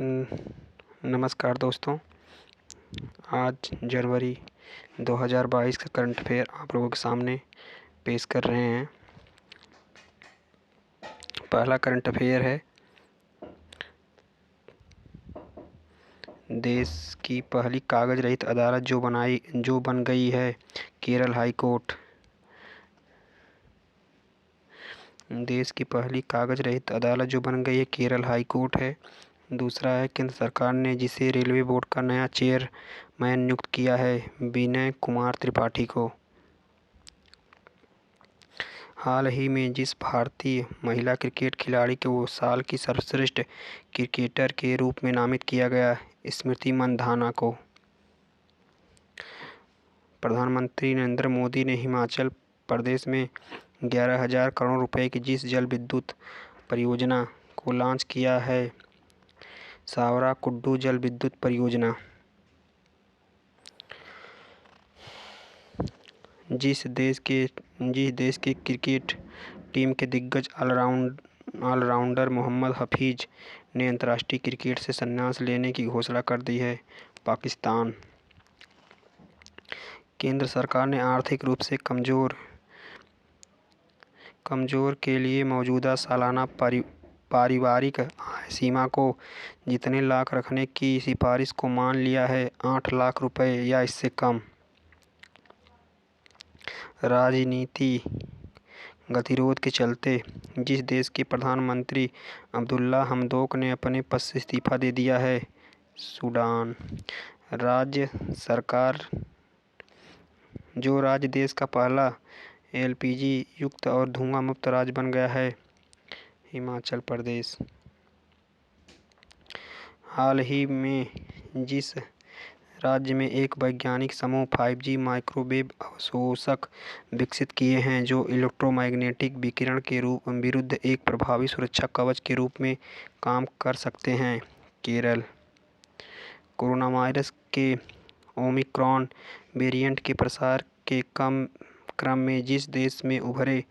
न- नमस्कार दोस्तों। आज जनवरी 2022 का करंट अफेयर आप लोगों के सामने पेश कर रहे हैं। पहला करंट अफेयर है, देश की पहली कागज रहित अदालत जो बन गई है केरल हाई कोर्ट। देश की पहली कागज रहित अदालत जो बन गई है केरल हाई कोर्ट है। दूसरा है, केंद्र सरकार ने जिसे रेलवे बोर्ड का नया चेयरमैन नियुक्त किया है विनय कुमार त्रिपाठी को। हाल ही में जिस भारतीय महिला क्रिकेट खिलाड़ी को साल की सर्वश्रेष्ठ क्रिकेटर के रूप में नामित किया गया स्मृति मंधाना को। प्रधानमंत्री नरेंद्र मोदी ने हिमाचल प्रदेश में 11,000 करोड़ रुपए की जिस जल विद्युत परियोजना को लॉन्च किया है सावरा कुड्डू जल विद्युत परियोजना। जिस देश के क्रिकेट टीम के दिग्गज ऑलराउंडर मोहम्मद हफीज ने अंतर्राष्ट्रीय क्रिकेट से संन्यास लेने की घोषणा कर दी है पाकिस्तान। केंद्र सरकार ने आर्थिक रूप से कमजोर के लिए मौजूदा सालाना पारिवारिक आय सीमा को जितने लाख रखने की सिफारिश को मान लिया है 8 लाख रुपए या इससे कम। राजनीति गतिरोध के चलते जिस देश के प्रधानमंत्री अब्दुल्ला हमदोक ने अपने पद से इस्तीफा दे दिया है सूडान। राज्य देश का पहला एलपीजी युक्त और धुआं मुक्त राज्य बन गया है हिमाचल प्रदेश। हाल ही में जिस राज्य में एक वैज्ञानिक समूह 5G माइक्रोवेव अवशोषक विकसित किए हैं जो इलेक्ट्रोमैग्नेटिक विकिरण के विरुद्ध एक प्रभावी सुरक्षा कवच के रूप में काम कर सकते हैं केरल। कोरोना वायरस के ओमिक्रॉन वेरिएंट के प्रसार के क्रम में जिस देश में उभरे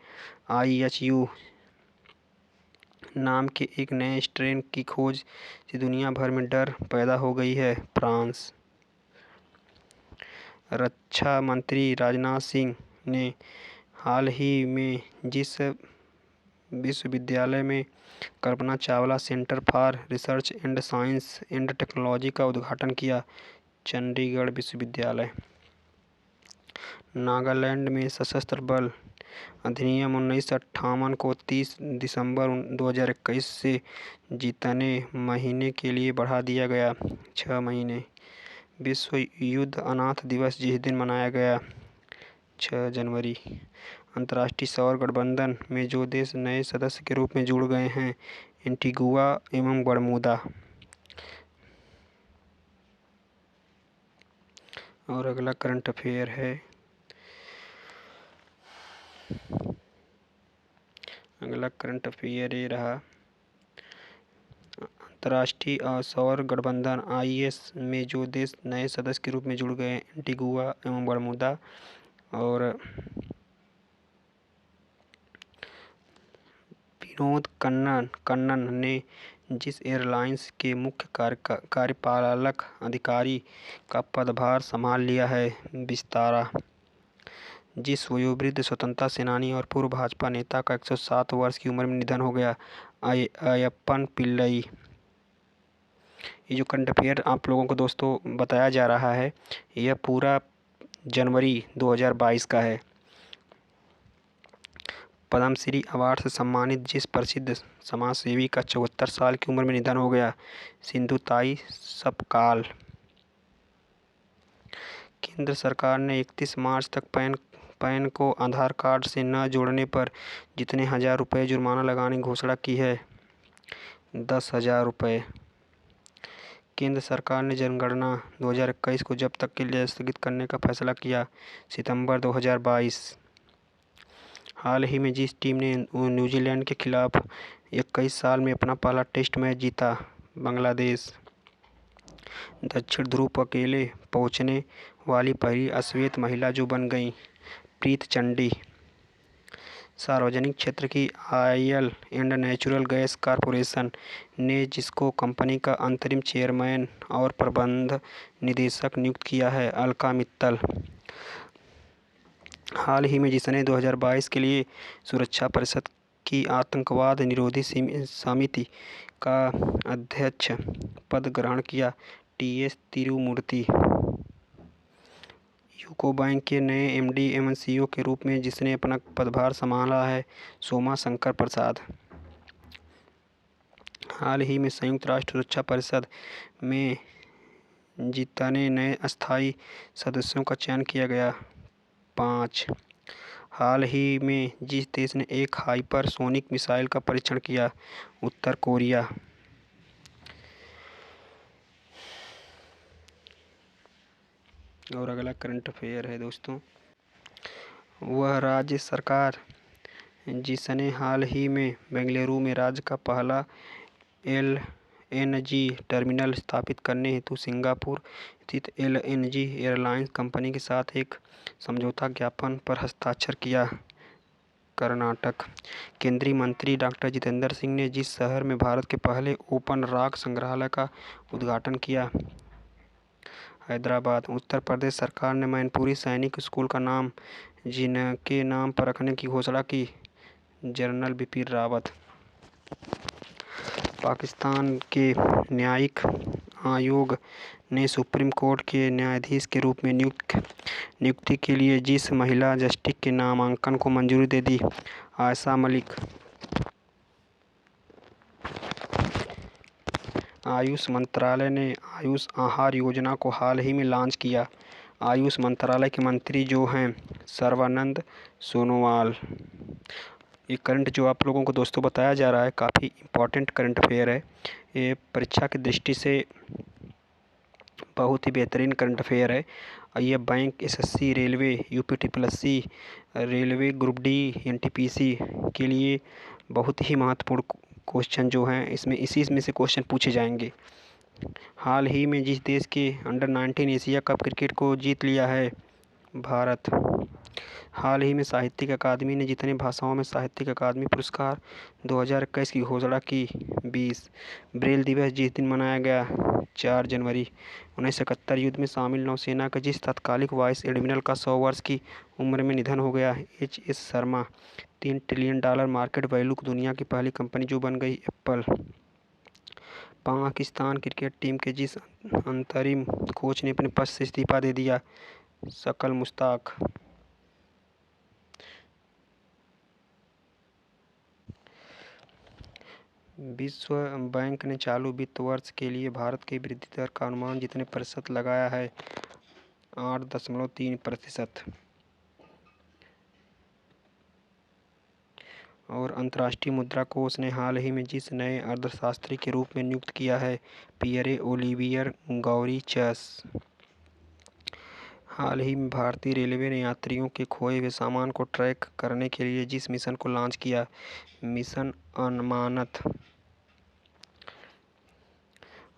IHU नाम के एक नए स्ट्रेन की खोज से दुनिया भर में डर पैदा हो गई है फ्रांस। रक्षा मंत्री राजनाथ सिंह ने हाल ही में जिस विश्वविद्यालय में Kalpana Chawla centre for research and science and technology का उद्घाटन किया चंडीगढ़ विश्वविद्यालय। नागालैंड में सशस्त्र बल अधिनियम 1958 को 30 दिसंबर 2021 से जितने महीने के लिए बढ़ा दिया गया 6 महीने। विश्व युद्ध अनाथ दिवस जिस दिन मनाया गया 6 जनवरी। अंतर्राष्ट्रीय सौर गठबंधन में जो देश नए सदस्य के रूप में जुड़ गए हैं एंटीगुआ एवं बरमूदा। और अगला करंट अफेयर है, ये रहा, अंतर्राष्ट्रीय सौर गठबंधन IES में जो देश नए सदस्य के रूप में जुड़ गए एंटीगुआ एवं बरमूदा। और विनोद कन्नन ने जिस एयरलाइंस के मुख्य कार्यपालक अधिकारी का पदभार संभाल लिया है विस्तारा। जिस वयोवृद्ध स्वतंत्रता सेनानी और पूर्व भाजपा नेता का 107 वर्ष की उम्र में निधन हो गया अय्यप्पन पिल्लई। ये जो करंट अफेयर आप लोगों को दोस्तों बताया जा रहा है यह पूरा जनवरी 2022 का है। पद्मश्री अवार्ड से सम्मानित जिस प्रसिद्ध समाज सेवी का 74 साल की उम्र में निधन हो गया सिंधुताई सपकाल। केंद्र सरकार ने 31 मार्च तक पैन को आधार कार्ड से न जोड़ने पर जितने 1,000 रुपये जुर्माना लगाने की घोषणा की है 10,000 रुपये। केंद्र सरकार ने जनगणना 2021 को जब तक के लिए स्थगित करने का फैसला किया सितंबर 2022। हाल ही में जिस टीम ने न्यूजीलैंड के खिलाफ 21 साल में अपना पहला टेस्ट मैच जीता बांग्लादेश। दक्षिण ध्रुव पर अकेले पहुंचने वाली पहली अश्वेत महिला जो बन गई प्रीत चंडी। सार्वजनिक क्षेत्र की oil and natural gas corporation ने जिसको कंपनी का अंतरिम चेयरमैन और प्रबंध निदेशक नियुक्त किया है, अलका मित्तल। हाल ही में जिसने 2022 के लिए सुरक्षा परिषद की आतंकवाद निरोधी समिति का अध्यक्ष पद ग्रहण किया, टीएस तिरुमूर्ति। यूको बैंक के नए एमडी एवं सीईओ के रूप में जिसने अपना पदभार संभाला है, सोमा शंकर प्रसाद। हाल ही में संयुक्त राष्ट्र सुरक्षा परिषद में जितने नए अस्थायी सदस्यों का चयन किया गया, 5। हाल ही में जिस देश ने एक हाइपरसोनिक मिसाइल का परीक्षण किया, उत्तर कोरिया। और अगला करंट अफेयर है दोस्तों, वह राज्य सरकार जिसने हाल ही में बेंगलुरु में राज्य का पहला एलएनजी टर्मिनल स्थापित करने हेतु सिंगापुर स्थित एलएनजी एयरलाइंस कंपनी के साथ एक समझौता ज्ञापन पर हस्ताक्षर किया, कर्नाटक। केंद्रीय मंत्री डॉक्टर जितेंद्र सिंह ने जिस शहर में भारत के पहले ओपन रॉक संग्रहालय का उद्घाटन किया, हैदराबाद। उत्तर प्रदेश सरकार ने मैनपुरी सैनिक स्कूल का नाम जिनके नाम पर रखने की घोषणा की, जनरल बिपिन रावत। पाकिस्तान के न्यायिक आयोग ने सुप्रीम कोर्ट के न्यायाधीश के रूप में नियुक्ति के लिए जिस महिला जस्टिस के नामांकन को मंजूरी दे दी, आयशा मलिक। आयुष मंत्रालय ने आयुष आहार योजना को हाल ही में लॉन्च किया। आयुष मंत्रालय के मंत्री जो हैं, सर्बानंद सोनोवाल। ये करंट जो आप लोगों को दोस्तों बताया जा रहा है, काफ़ी इम्पोर्टेंट करंट अफेयर है। ये परीक्षा की दृष्टि से बहुत ही बेहतरीन करंट अफेयर है। ये bank, SSC, railway, UPTPSC, railway group D, NTPC के लिए बहुत ही महत्वपूर्ण क्वेश्चन जो हैं इसमें में से क्वेश्चन पूछे जाएंगे। हाल ही में जिस देश के अंडर-19 एशिया कप क्रिकेट को जीत लिया है, भारत। हाल ही में साहित्यिक अकादमी ने जितने भाषाओं में साहित्यिक अकादमी पुरस्कार 2021 की घोषणा की, 20। ब्रेल दिवस जिस दिन मनाया गया, 4 जनवरी। 1971 युद्ध में शामिल नौसेना के जिस तत्कालिक वाइस एडमिरल का 100 वर्ष की उम्र में निधन हो गया, HS. Sharma. $3 trillion market value की दुनिया की पहली कंपनी जो बन गई, एप्पल। पाकिस्तान क्रिकेट टीम के जिस अंतरिम कोच ने अपने पद से इस्तीफा दे दिया, शकल मुश्ताक। विश्व बैंक ने चालू वित्त वर्ष के लिए भारत की वृद्धि दर का अनुमान जितने प्रतिशत लगाया है, 8.3%। और अंतर्राष्ट्रीय मुद्रा कोष ने हाल ही में जिस नए अर्थशास्त्री के रूप में नियुक्त किया है, पियरे ओलिवियर गौरीचस। हाल ही में भारतीय रेलवे ने यात्रियों के खोए हुए सामान को ट्रैक करने के लिए जिस मिशन को लॉन्च किया, मिशन अमानत।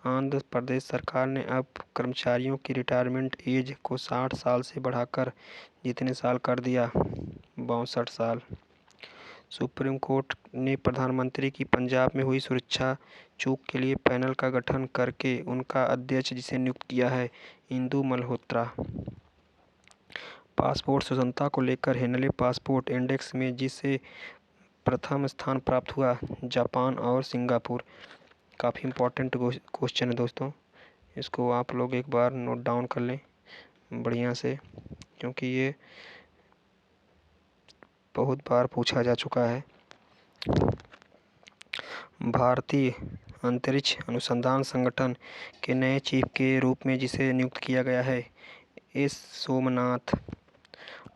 आंध्र प्रदेश सरकार ने अब कर्मचारियों की रिटायरमेंट एज को 60 साल से बढ़ाकर जितने साल कर दिया, 62 साल। सुप्रीम कोर्ट ने प्रधानमंत्री की पंजाब में हुई सुरक्षा चूक के लिए पैनल का गठन करके उनका अध्यक्ष जिसे नियुक्त किया है, इंदु मल्होत्रा। पासपोर्ट स्वतंत्रता को लेकर हेनले पासपोर्ट इंडेक्स में जिसे प्रथम स्थान प्राप्त हुआ, जापान और सिंगापुर। काफ़ी इम्पोर्टेंट क्वेश्चन है दोस्तों, इसको आप लोग एक बार नोट डाउन कर लें बढ़िया से, क्योंकि ये बहुत बार पूछा जा चुका है। भारतीय अंतरिक्ष अनुसंधान संगठन के नए चीफ के रूप में जिसे नियुक्त किया गया है, एस सोमनाथ।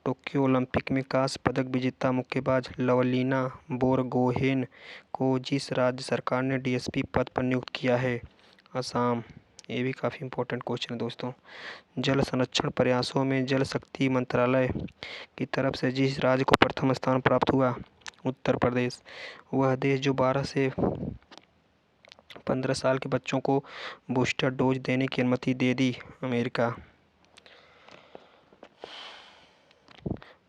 टोक्यो ओलंपिक में कांस्य पदक विजेता मुक्केबाज लवलीना बोरगोहेन को जिस राज्य सरकार ने डीएसपी पद पर नियुक्त किया है, असम। ये भी काफ़ी इम्पोर्टेंट क्वेश्चन है दोस्तों। जल संरक्षण प्रयासों में जल शक्ति मंत्रालय की तरफ से जिस राज्य को प्रथम स्थान प्राप्त हुआ, उत्तर प्रदेश। वह देश जो 12 से 15 साल के बच्चों को बूस्टर डोज देने की अनुमति दे दी, अमेरिका।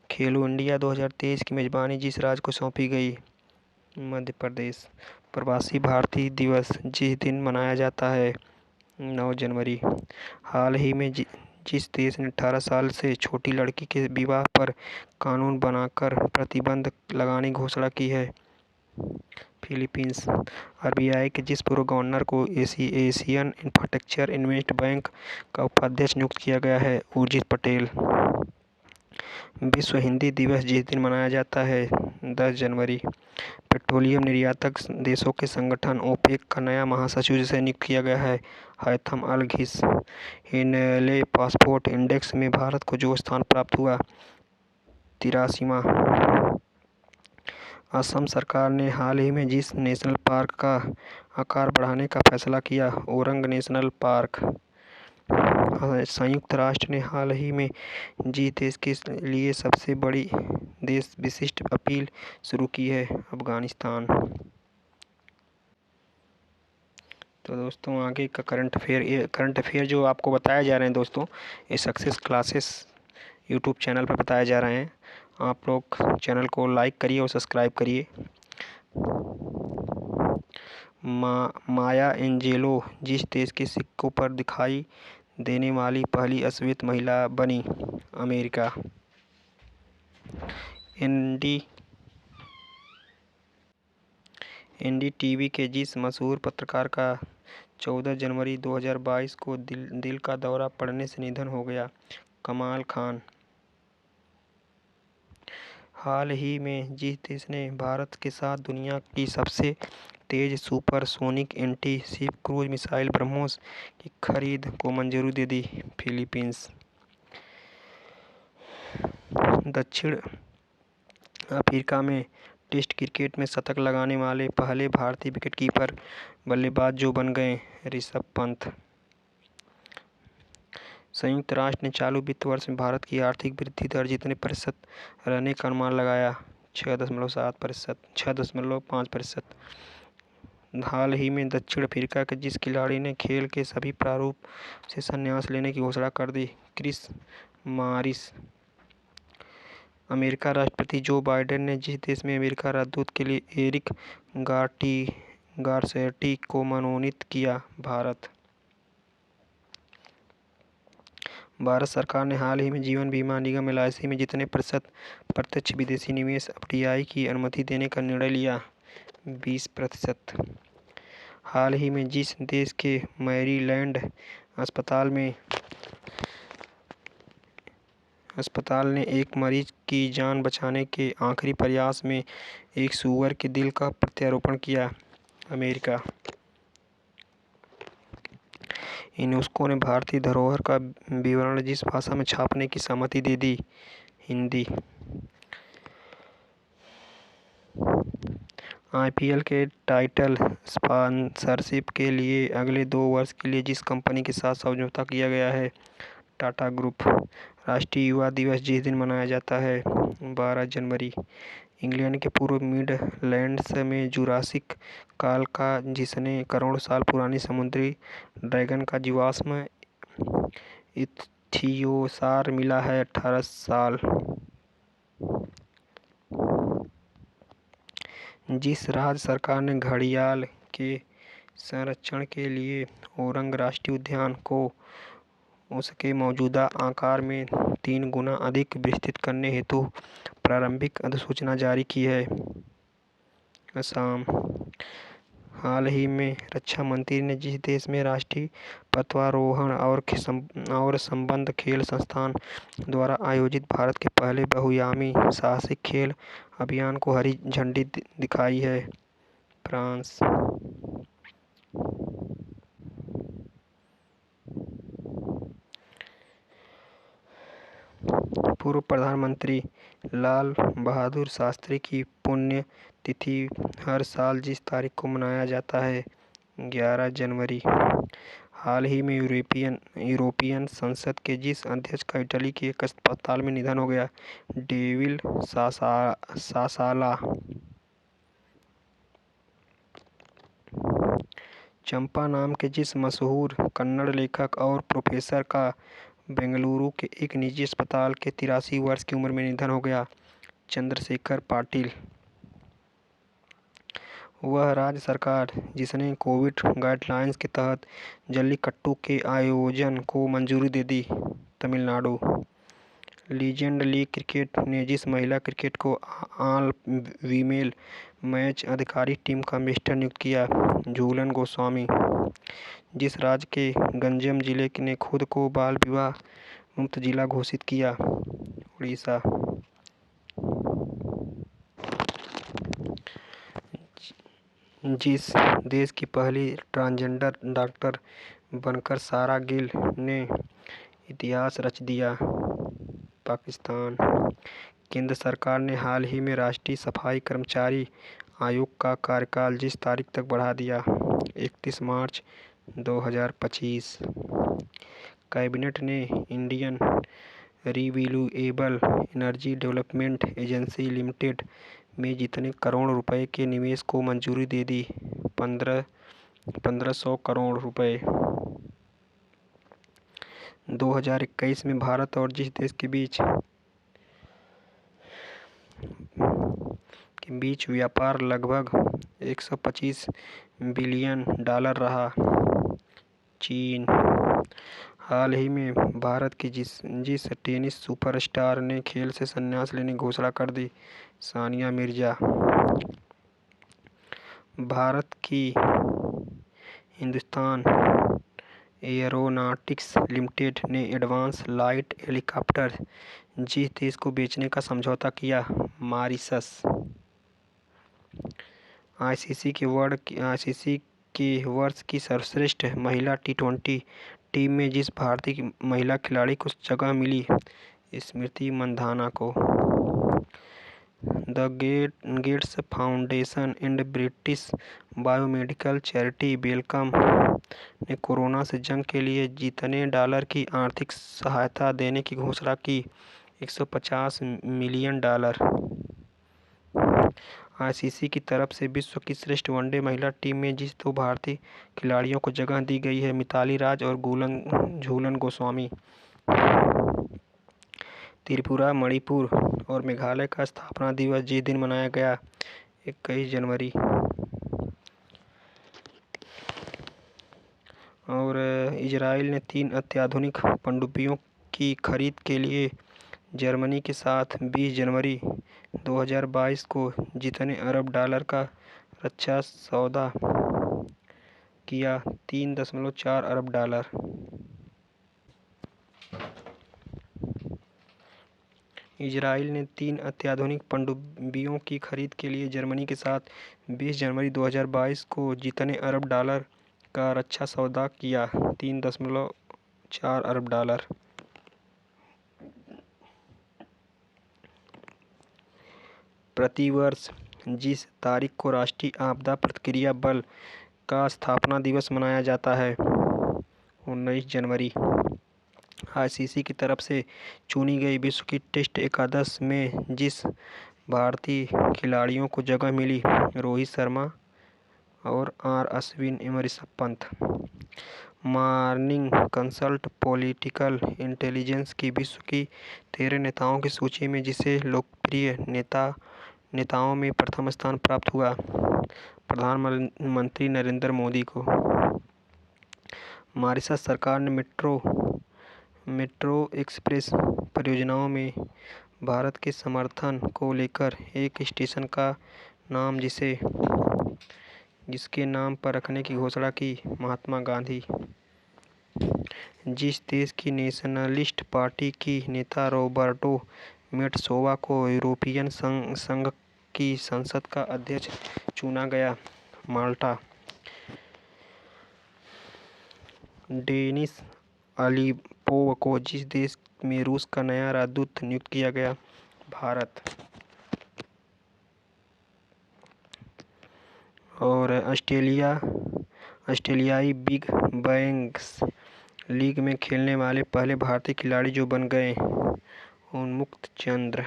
खेलो इंडिया 2023 की मेजबानी जिस राज्य को सौंपी गई? मध्य प्रदेश। प्रवासी भारतीय दिवस जिस दिन मनाया जाता है? 9 जनवरी। हाल ही में जिस देश ने 18 साल से छोटी लड़की के विवाह पर कानून बनाकर प्रतिबंध लगाने की घोषणा की है? फिलीपींस। आरबीआई के जिस पूर्व गवर्नर को एशियन इंफ्रास्ट्रक्चर इन्वेस्टमेंट बैंक का उपाध्यक्ष नियुक्त किया गया है? उर्जित पटेल। विश्व हिंदी दिवस जिस दिन मनाया जाता है? 10 जनवरी। पेट्रोलियम निर्यातक देशों के संगठन ओपेक का नया महासचिव जिसे नियुक्त किया गया है? हैथम अल घिस। हिमालय पासपोर्ट इंडेक्स में भारत को जो स्थान प्राप्त हुआ? 83वां। असम सरकार ने हाल ही में जिस नेशनल पार्क का आकार बढ़ाने का फैसला किया? Orang national park. संयुक्त राष्ट्र ने हाल ही में जिस देश के लिए सबसे बड़ी देश विशिष्ट अपील शुरू की है? अफगानिस्तान। तो दोस्तों आगे का करंट अफेयर जो आपको बताया जा रहे हैं दोस्तों, ये सक्सेस क्लासेस यूट्यूब चैनल पर बताए जा रहे हैं। आप लोग चैनल को लाइक करिए और सब्सक्राइब करिए। माया एंजेलो जिस देश के सिक्कों पर दिखाई देने वाली पहली श्वेत महिला बनी? अमेरिका। एनडीटीवी के जिस मशहूर पत्रकार का 14 जनवरी 2022 को दिल का दौरा पड़ने से निधन हो गया? कमाल खान। हाल ही में जिस देश ने भारत के साथ दुनिया की सबसे तेज supersonic anti ship cruise missile BrahMos की खरीद को मंजूरी दे दी? फिलीपींस। दक्षिण अफ्रीका में टेस्ट क्रिकेट में शतक लगाने वाले पहले भारतीय विकेटकीपर बल्लेबाज जो बन गए? ऋषभ पंत। संयुक्त राष्ट्र ने चालू वित्त वर्ष में भारत की आर्थिक वृद्धि दर जितने प्रतिशत रहने का अनुमान लगाया? 6.5%। हाल ही में दक्षिण अफ्रीका के जिस खिलाड़ी ने खेल के सभी प्रारूप से संन्यास लेने की घोषणा कर दी? Chris Morris. अमेरिका राष्ट्रपति जो बाइडेन ने जिस देश में अमेरिका राजदूत के लिए एरिक गारसेटी को मनोनीत किया? भारत। भारत सरकार ने हाल ही में जीवन बीमा निगम LIC में जितने प्रतिशत प्रत्यक्ष विदेशी निवेश FDI की अनुमति देने का निर्णय लिया? 20%। हाल ही में जिस देश के मैरीलैंड अस्पताल ने एक मरीज की जान बचाने के आखिरी प्रयास में एक सूअर के दिल का प्रत्यारोपण किया? अमेरिका। यूनेस्को ने भारतीय धरोहर का विवरण जिस भाषा में छापने की सहमति दे दी? हिंदी। IPL के टाइटल स्पॉन्सरशिप के लिए अगले 2 वर्ष के लिए जिस कंपनी के साथ समझौता किया गया है? टाटा ग्रुप। राष्ट्रीय युवा दिवस जिस दिन मनाया जाता है? 12 जनवरी। इंग्लैंड के पूर्व मिडलैंड्स में जुरासिक काल का जिसने करोड़ों साल पुरानी समुद्री ड्रैगन का जीवाश्म इत्थियोसार मिला है? 18 साल। जिस राज्य सरकार ने घड़ियाल के संरक्षण के लिए ओरंग राष्ट्रीय उद्यान को उसके मौजूदा आकार में 3 गुना अधिक विस्तृत करने हेतु प्रारंभिक अधिसूचना जारी की है? असम। हाल ही में रक्षा मंत्री ने जिस देश में राष्ट्रीय पतवारोहण और संबद्ध खेल संस्थान द्वारा आयोजित भारत के पहले बहुआयामी साहसिक खेल अभियान को हरी झंडी दिखाई है? फ्रांस। पूर्व प्रधानमंत्री लाल बहादुर शास्त्री की पुण्य तिथि हर साल जिस तारीख को मनाया जाता है? 11 जनवरी। हाल ही में यूरोपियन संसद के जिस अध्यक्ष का इटली के एक अस्पताल में निधन हो गया? डेविड सासाला। चंपा नाम के जिस मशहूर कन्नड़ लेखक और प्रोफेसर का बेंगलुरु के एक निजी अस्पताल के 83 वर्ष की उम्र में निधन हो गया। चंद्रशेखर पाटिल। वह राज्य सरकार जिसने कोविड गाइडलाइंस के तहत जल्लीकट्टू के आयोजन को मंजूरी दे दी। तमिलनाडु। लीजेंड लीग क्रिकेट ने जिस महिला क्रिकेट को ऑल वीमेल मैच आधिकारिक टीम का मिनिस्टर नियुक्त किया। झूलन गोस्वामी। जिस राज्य के गंजम जिले ने खुद को बाल विवाह मुक्त जिला घोषित किया। उड़ीसा। जिस देश की पहली ट्रांसजेंडर डॉक्टर बनकर सारा गिल ने इतिहास रच दिया। पाकिस्तान। केंद्र सरकार ने हाल ही में राष्ट्रीय सफाई कर्मचारी आयोग का कार्यकाल जिस तारीख तक बढ़ा दिया। 31 मार्च 2025। कैबिनेट ने Indian renewable energy development agency limited में जितने करोड़ रुपए के निवेश को मंजूरी दे दी। 1500 करोड़ रुपए। 2021 में भारत और जिस देश के बीच व्यापार लगभग 125 बिलियन डॉलर रहा। चीन। हाल ही में भारत की जिस टेनिस सुपरस्टार ने खेल से संन्यास लेने की घोषणा कर दी। सानिया मिर्जा। भारत की हिंदुस्तान एयरोनॉटिक्स लिमिटेड ने एडवांस लाइट हेलीकॉप्टर जिस देश को बेचने का समझौता किया। मॉरिशस। आईसीसी के वर्ष की सर्वश्रेष्ठ महिला टी20 टीम में जिस भारतीय महिला खिलाड़ी को जगह मिली। स्मृति मंधाना को। The gates foundation and British biomedical charity welcome ने कोरोना से जंग के लिए जितने डॉलर की आर्थिक सहायता देने की घोषणा की। 150 मिलियन डॉलर। आईसीसी की तरफ से विश्व की श्रेष्ठ वनडे महिला टीम में जिस दो भारतीय खिलाड़ियों को जगह दी गई है। मिताली राज और झूलन गोस्वामी। त्रिपुरा, मणिपुर और मेघालय का स्थापना दिवस जिस दिन मनाया गया। 21 जनवरी। और इजराइल ने 3 अत्याधुनिक पनडुब्बियों की खरीद के लिए जर्मनी के साथ 20 जनवरी 2022 को जितने अरब डॉलर का रक्षा सौदा किया। 3.4 अरब डॉलर। इजराइल ने 3 अत्याधुनिक पनडुब्बियों की खरीद के लिए जर्मनी के साथ 20 जनवरी 2022 को जितने अरब डॉलर का रक्षा सौदा किया। 3.4 अरब डॉलर। प्रतिवर्ष जिस तारीख को राष्ट्रीय आपदा प्रतिक्रिया बल का स्थापना दिवस मनाया जाता है। 19 जनवरी। आईसीसी की तरफ से चुनी गई विश्व की टेस्ट एकादश में जिस भारतीय खिलाड़ियों को जगह मिली। रोहित शर्मा और आर अश्विन एवं Rishabh Pant. Morning consult political intelligence की विश्व की 13 नेताओं की सूची में जिसे लोकप्रिय नेताओं में प्रथम स्थान प्राप्त हुआ। प्रधानमंत्री नरेंद्र मोदी को। मॉरिशस सरकार ने मेट्रो एक्सप्रेस परियोजनाओं में भारत के समर्थन को लेकर एक स्टेशन का नाम जिसके नाम पर रखने की घोषणा की। महात्मा गांधी। जिस देश की नेशनलिस्ट पार्टी की नेता रॉबर्टो मेट्सोवा को यूरोपियन संघ की संसद का अध्यक्ष चुना गया। माल्टा। डेनिस अलीपोव को जिस देश में रूस का नया राजदूत नियुक्त किया गया। भारत। और ऑस्ट्रेलियाई बिग बैंग्स लीग में खेलने वाले पहले भारतीय खिलाड़ी जो बन गए। उन्मुक्त चंद्र।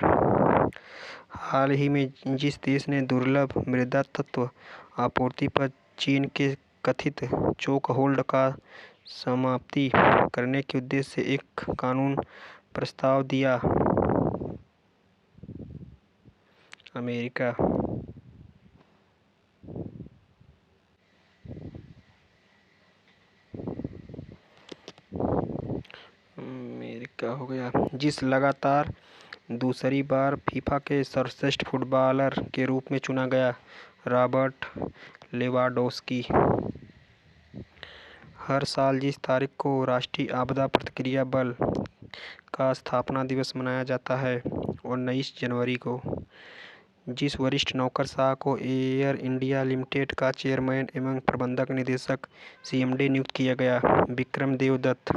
हाल ही में जिस देश ने दुर्लभ मृदा तत्व आपूर्ति पर चीन के कथित चोक होल्ड का समाप्ति करने के उद्देश्य से एक कानून प्रस्ताव दिया? अमेरिका। अमेरिका हो गया। जिस लगातार दूसरी बार फीफा के सर्वश्रेष्ठ फुटबॉलर के रूप में चुना गया? Robert Lewandowski. हर साल जिस तारीख को राष्ट्रीय आपदा प्रतिक्रिया बल का स्थापना दिवस मनाया जाता है? 19 जनवरी को। जिस वरिष्ठ नौकरशाह को एयर इंडिया लिमिटेड का चेयरमैन एवं प्रबंधक निदेशक सीएमडी नियुक्त किया गया? विक्रम देवदत्त।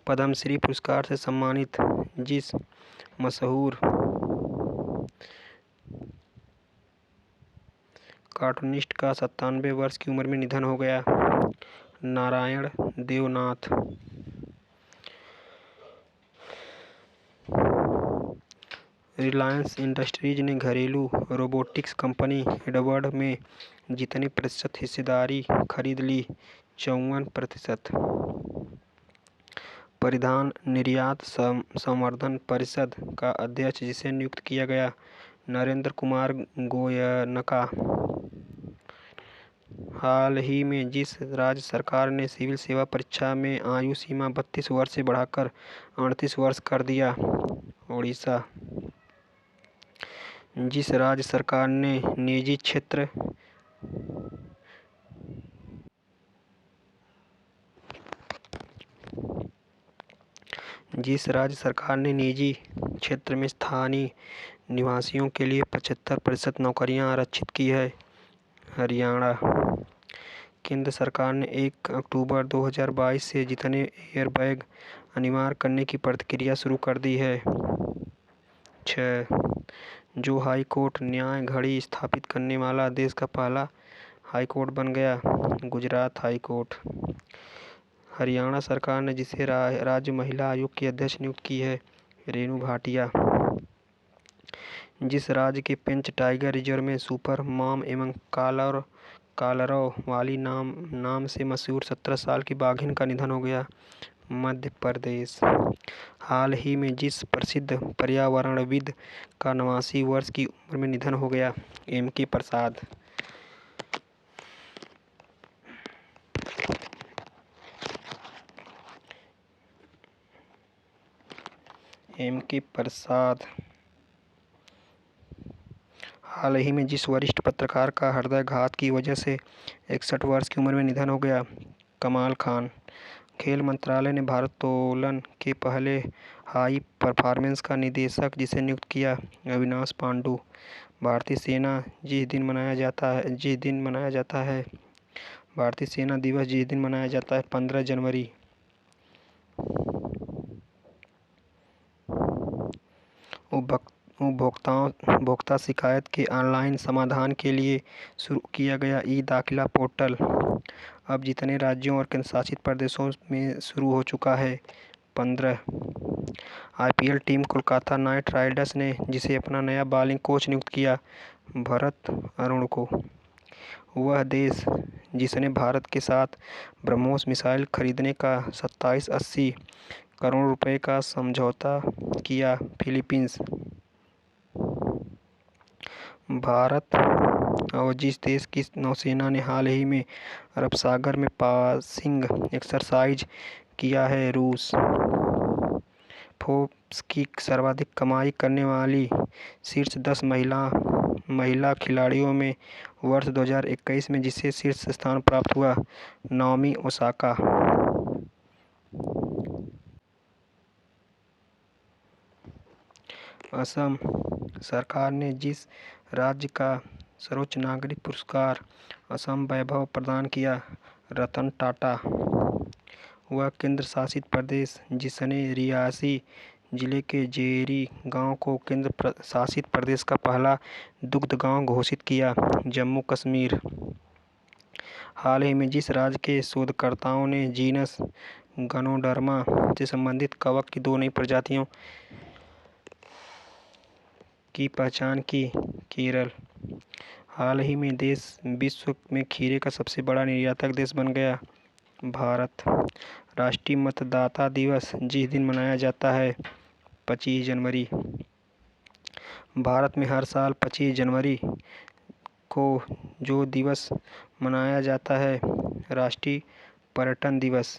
पद्मश्री पुरस्कार से सम्मानित जिस मशहूर कार्टूनिस्ट का 97 वर्ष की उम्र में निधन हो गया? नारायण देवनाथ। रिलायंस इंडस्ट्रीज ने घरेलू रोबोटिक्स कंपनी एडवर्ड में जितने प्रतिशत हिस्सेदारी खरीद ली? 54%। परिधान निर्यात संवर्धन परिषद का अध्यक्ष जिसे नियुक्त किया गया? नरेंद्र कुमार गोयनका। हाल ही में जिस राज्य सरकार ने सिविल सेवा परीक्षा में आयु सीमा 32 वर्ष से बढ़ाकर 38 वर्ष कर दिया? उड़ीसा। जिस राज्य सरकार ने निजी क्षेत्र में स्थानीय निवासियों के लिए 75% नौकरियां आरक्षित की है? हरियाणा। केंद्र सरकार ने 1 अक्टूबर 2022 से जितने एयरबैग अनिवार्य करने की प्रक्रिया शुरू कर दी है? 6। जो हाई कोर्ट न्याय घड़ी स्थापित करने वाला देश का पहला हाई कोर्ट बन गया? Gujarat high court. हरियाणा सरकार ने जिसे राज्य महिला आयोग की अध्यक्ष नियुक्त की है? रेणु भाटिया। जिस राज्य के पेंच टाइगर रिजर्व में सुपर मॉम एवं कालरव वाली नाम से मशहूर 17 साल की बाघिन का निधन हो गया? मध्य प्रदेश। हाल ही में जिस प्रसिद्ध पर्यावरणविद का 89 वर्ष की उम्र में निधन हो गया? एम.के. प्रसाद। एम.के. प्रसाद। हाल ही में जिस वरिष्ठ पत्रकार का हृदयाघात की वजह से 61 वर्ष की उम्र में निधन हो गया? कमाल खान। खेल मंत्रालय ने भारोत्तोलन के पहले हाई परफॉर्मेंस का निदेशक जिसे नियुक्त किया? अविनाश पांडु। भारतीय सेना दिवस जिस दिन मनाया जाता है 15 जनवरी। उपभोक्ता शिकायत के ऑनलाइन समाधान के लिए शुरू किया गया ई दाखिला पोर्टल अब जितने राज्यों और केंद्रशासित प्रदेशों में शुरू हो चुका है? 15। IPL team Kolkata night Riders ने जिसे अपना नया बॉलिंग कोच नियुक्त किया? भरत अरुण को। वह देश जिसने भारत के साथ ब्रह्मोस मिसाइल खरीदने का 2780 करोड़ रुपए का समझौता किया? फिलीपींस। भारत और जिस देश की नौसेना ने हाल ही में अरब सागर में पासिंग एक्सरसाइज किया है? रूस। फोर्ब्स की सर्वाधिक कमाई करने वाली शीर्ष 10 महिला खिलाड़ियों में वर्ष 2021 में जिसे शीर्ष स्थान प्राप्त हुआ? Naomi Osaka. असम सरकार ने जिस राज्य का सर्वोच्च नागरिक पुरस्कार असम वैभव प्रदान किया? रतन टाटा। वह केंद्र शासित प्रदेश जिसने रियासी जिले के जेरी गांव को केंद्र शासित प्रदेश का पहला दुग्ध गांव घोषित किया? जम्मू कश्मीर। हाल ही में जिस राज्य के शोधकर्ताओं ने जीनस गनोडर्मा से संबंधित कवक की 2 नई प्रजातियों की पहचान की? केरल। हाल ही में देश विश्व में खीरे का सबसे बड़ा निर्यातक देश बन गया, भारत। राष्ट्रीय मतदाता दिवस जिस दिन मनाया जाता है, 25 जनवरी। भारत में हर साल 25 जनवरी को जो दिवस मनाया जाता है, राष्ट्रीय पर्यटन दिवस।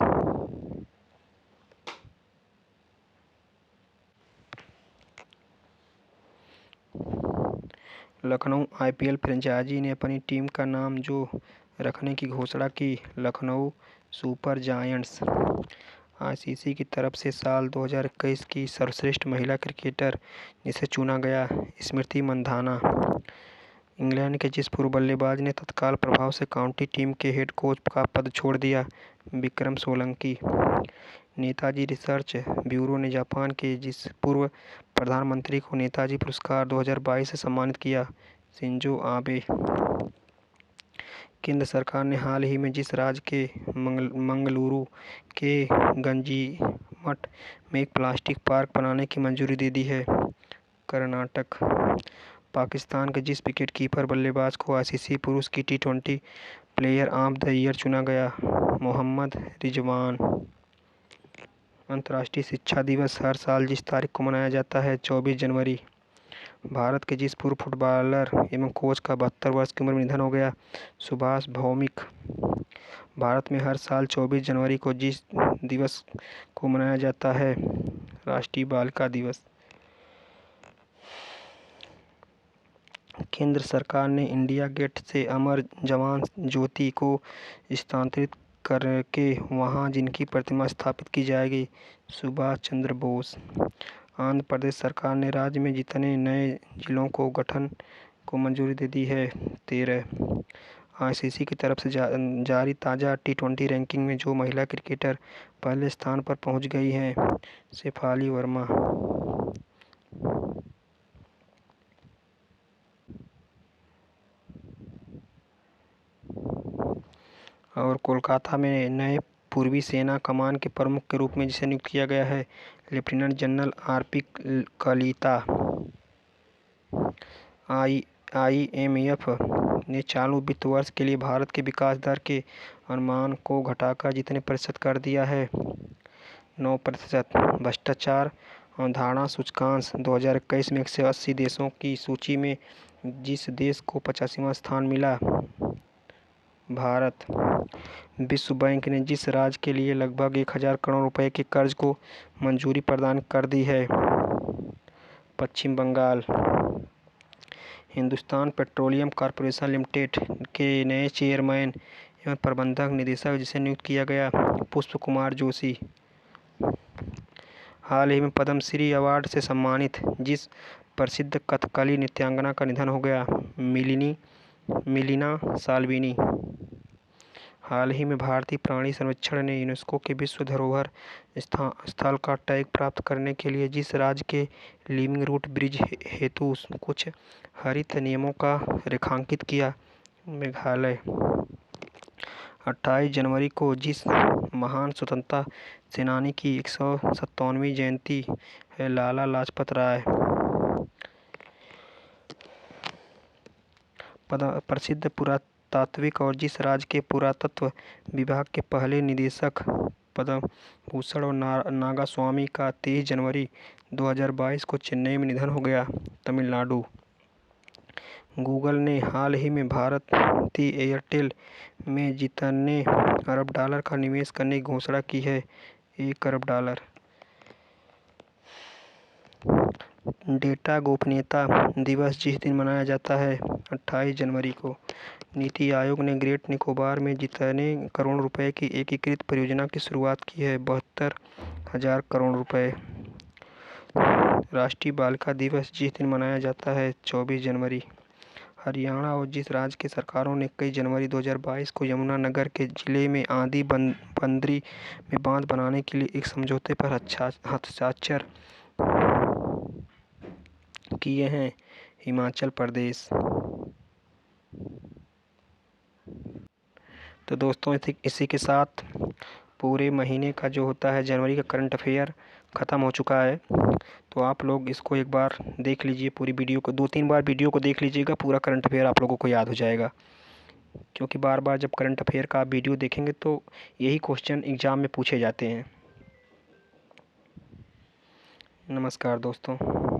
लखनऊ आईपीएल फ्रेंचाइजी ने अपनी टीम का नाम जो रखने की घोषणा की, लखनऊ सुपर जायंट्स। आईसीसी की तरफ से साल 2021 की सर्वश्रेष्ठ महिला क्रिकेटर जिसे चुना गया, स्मृति मंधाना। इंग्लैंड के जिस पूर्व बल्लेबाज ने तत्काल प्रभाव से काउंटी टीम के हेड कोच का पद छोड़ दिया, विक्रम सोलंकी। नेताजी रिसर्च ब्यूरो ने जापान के जिस पूर्व प्रधानमंत्री को नेताजी पुरस्कार 2022 से सम्मानित किया, शिंजो आबे। केंद्र सरकार ने हाल ही में जिस राज्य के मंगलुरु के गंजीमठ में एक प्लास्टिक पार्क बनाने की मंजूरी दे दी है, कर्नाटक। पाकिस्तान के जिस विकेटकीपर बल्लेबाज को आईसीसी पुरुष की टी20 प्लेयर ऑफ द ईयर चुना गया, मोहम्मद रिजवान। अंतर्राष्ट्रीय शिक्षा दिवस हर साल जिस तारीख को मनाया जाता है, 24 जनवरी। भारत के जिस पूर्व फुटबॉलर एवं कोच का 72 वर्ष की उम्र में निधन हो गया, सुभाष भौमिक। भारत में हर साल 24 जनवरी को जिस दिवस को मनाया जाता है, राष्ट्रीय बालिका दिवस। केंद्र सरकार ने इंडिया गेट से अमर जवान ज्योति को स्थानांतरित करके वहां जिनकी प्रतिमा स्थापित की जाएगी, सुभाष चंद्र बोस। आंध्र प्रदेश सरकार ने राज्य में जितने नए जिलों को गठन को मंजूरी दे दी है, 13। आईसीसी की तरफ से जारी ताज़ा टी20 रैंकिंग में जो महिला क्रिकेटर पहले स्थान पर पहुंच गई हैं, शेफाली वर्मा। और कोलकाता में नए पूर्वी सेना कमान के प्रमुख के रूप में जिसे नियुक्त किया गया है, lieutenant general RP Kalita. IMF ने चालू वित्त वर्ष के लिए भारत के विकास दर के अनुमान को घटाकर जितने प्रतिशत कर दिया है, 9%। भ्रष्टाचार अवधारणा सूचकांक 2021 में 180 देशों की सूची में जिस देश को 85वां स्थान मिला, भारत। विश्व बैंक ने जिस राज्य के लिए लगभग 1000 करोड़ रुपए के कर्ज को मंजूरी प्रदान कर दी है, Paschim Bangal. Hindustan petroleum corporation limited के नए चेयरमैन एवं प्रबंधक निदेशक जिसे नियुक्त किया गया, पुष्प कुमार जोशी। हाल ही में पद्मश्री अवार्ड से सम्मानित जिस प्रसिद्ध कथकली नृत्यांगना का निधन हो गया, मिलिना साल्विनी। हाल ही में भारतीय प्राणी सर्वेक्षण ने यूनेस्को के विश्व धरोहर स्थल का टैग प्राप्त करने के लिए जिस राज्य के लिविंग रूट ब्रिज हेतु कुछ हरित नियमों का रेखांकित किया, मेघालय। 28 जनवरी को जिस महान स्वतंत्रता सेनानी की 157वीं जयंती है, लाला लाजपत राय। प्रसिद्ध पुरातात्विक और जिस राज्य के पुरातत्व विभाग के पहले निदेशक पद्म भूषण और नागास्वामी का 23 जनवरी 2022 को चेन्नई में निधन हो गया, तमिलनाडु। गूगल ने हाल ही में भारती एयरटेल में जितने अरब डॉलर का निवेश करने की घोषणा की है, 1 अरब डॉलर। डेटा गोपनीयता दिवस जिस दिन मनाया जाता है, 28 जनवरी को। नीति आयोग ने ग्रेट निकोबार में जितने करोड़ रुपए की एकीकृत परियोजना की शुरुआत की है, 72,000 करोड़ रुपए। राष्ट्रीय बालिका दिवस जिस दिन मनाया जाता है, 24 जनवरी। हरियाणा और जिस राज्य की सरकारों ने 21 जनवरी 2022 को यमुनानगर के जिले में आदि बंदरी में बांध बनाने के लिए एक समझौते पर हस्ताक्षर किए हैं, हिमाचल प्रदेश। तो दोस्तों इसी के साथ पूरे महीने का जो होता है जनवरी का करंट अफेयर ख़त्म हो चुका है। तो आप लोग इसको एक बार देख लीजिए, पूरी वीडियो को 2-3 बार वीडियो को देख लीजिएगा, पूरा करंट अफेयर आप लोगों को याद हो जाएगा। क्योंकि बार बार जब करंट अफेयर का आप वीडियो देखेंगे तो यही क्वेश्चन एग्ज़ाम में पूछे जाते हैं। नमस्कार दोस्तों।